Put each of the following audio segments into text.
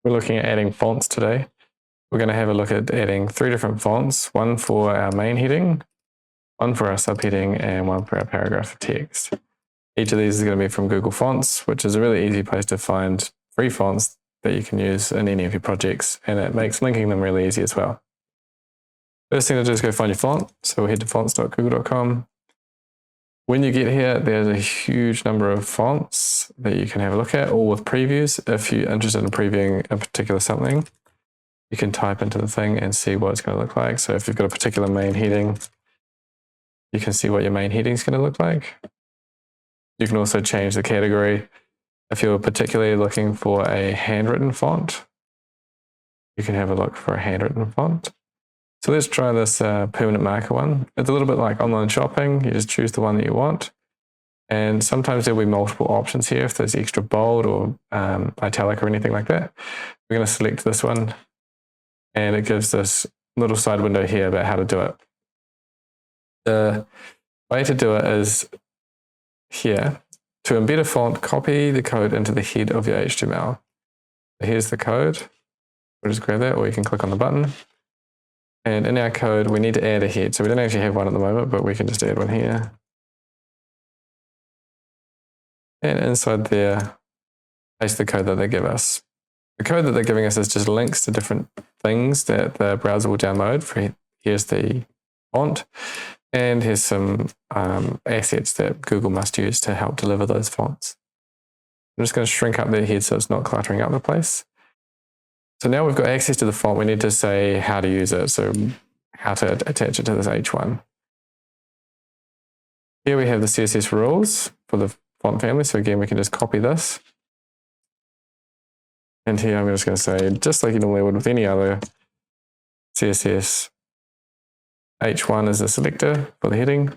We're looking at adding fonts today. We're going to have a look at adding 3 different fonts, one for our main heading, one for our subheading, and one for our paragraph of text. Each of these is going to be from Google Fonts, which is a really easy place to find free fonts that you can use in any of your projects, and it makes linking them really easy as well. First thing to do is go find your font. So we'll head to fonts.google.com. When you get here, there's a huge number of fonts that you can have a look at, all with previews. If you're interested in previewing a particular something, you can type into the thing and see what it's going to look like. So if you've got a particular main heading, you can see what your main heading is going to look like. You can also change the category. If you're particularly looking for a handwritten font, you can have a look for a handwritten font. So let's try this permanent marker one. It's a little bit like online shopping. You just choose the one that you want. And sometimes there'll be multiple options here if there's extra bold or italic or anything like that. We're going to select this one, and it gives this little side window here about how to do it. The way to do it is here. To embed a font, copy the code into the head of your HTML. So here's the code. We'll just grab that, or you can click on the button. And in our code, we need to add a head. So we don't actually have one at the moment, but we can just add one here. And inside there, paste the code that they give us. The code that they're giving us is just links to different things that the browser will download. Here's the font, and here's some assets that Google must use to help deliver those fonts. I'm just going to shrink up their head so it's not cluttering up the place. So now we've got access to the font, we need to say how to use it. So how to attach it to this H1. Here we have the CSS rules for the font family. So again, we can just copy this. And here I'm just going to say, just like you normally would with any other CSS, H1 is the selector for the heading.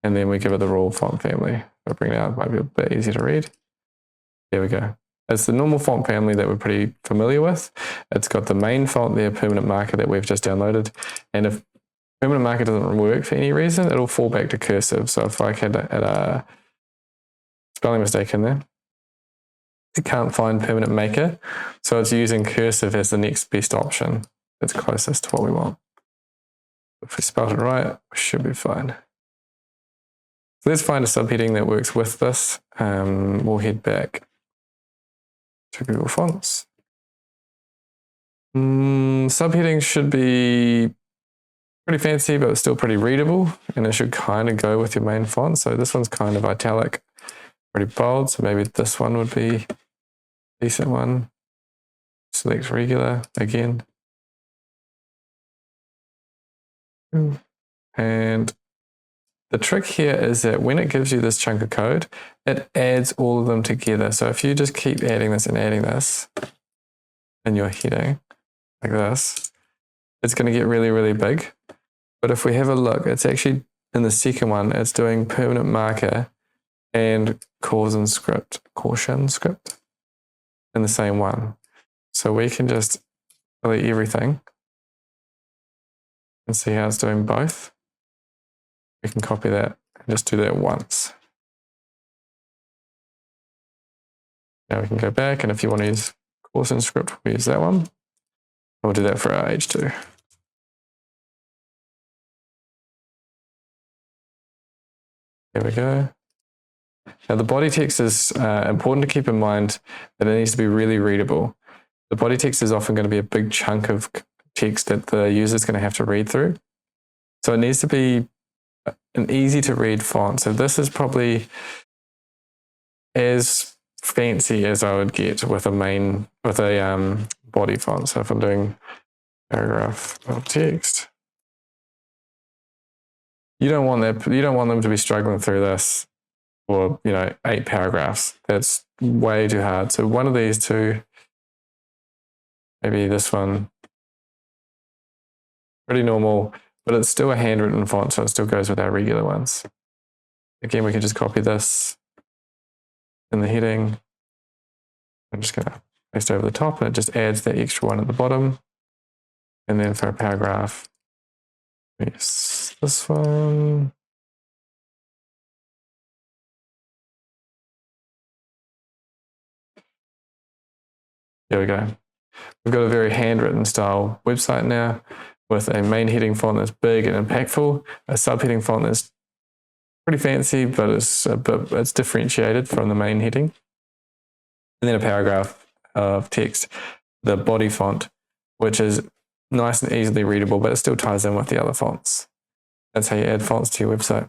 And then we give it the rule font family. I'll bring it out, it might be a bit easier to read. There we go. It's the normal font family that we're pretty familiar with. It's got the main font there, permanent marker, that we've just downloaded. And if permanent marker doesn't work for any reason, it'll fall back to cursive. So if I had a spelling mistake in there, it can't find permanent maker. So it's using cursive as the next best option that's closest to what we want. If we spelled it right, we should be fine. So let's find a subheading that works with this. We'll head back to Google Fonts. Subheadings should be pretty fancy, but still pretty readable, and it should kind of go with your main font. So this one's kind of italic, pretty bold, so maybe this one would be a decent one. Select regular again. And the trick here is that when it gives you this chunk of code, it adds all of them together. So if you just keep adding this and adding this in your heading, like this, it's going to get really, really big. But if we have a look, it's actually in the second one, it's doing permanent marker and caution script in the same one. So we can just delete everything and see how it's doing both. We can copy that and just do that once. Now we can go back, and if you want to use caution script, we'll use that one. We'll do that for our H2. There we go. Now the body text is important to keep in mind that it needs to be really readable. The body text is often going to be a big chunk of text that the user is going to have to read through. So it needs to be an easy to read font. So this is probably as fancy as I would get with a body font. So if I'm doing paragraph of text, you don't want them to be struggling through this for 8 paragraphs. That's way too hard. So one of these two, maybe this one, pretty normal, but it's still a handwritten font, so it still goes with our regular ones. Again, we can just copy this in the heading. I'm just going to paste over the top, and it just adds that extra one at the bottom. And then for a paragraph, yes, this one. There we go. We've got a very handwritten style website now with a main heading font that's big and impactful, a subheading font that's pretty fancy, but it's differentiated from the main heading, and then a paragraph of text, the body font, which is nice and easily readable, but it still ties in with the other fonts. That's how you add fonts to your website.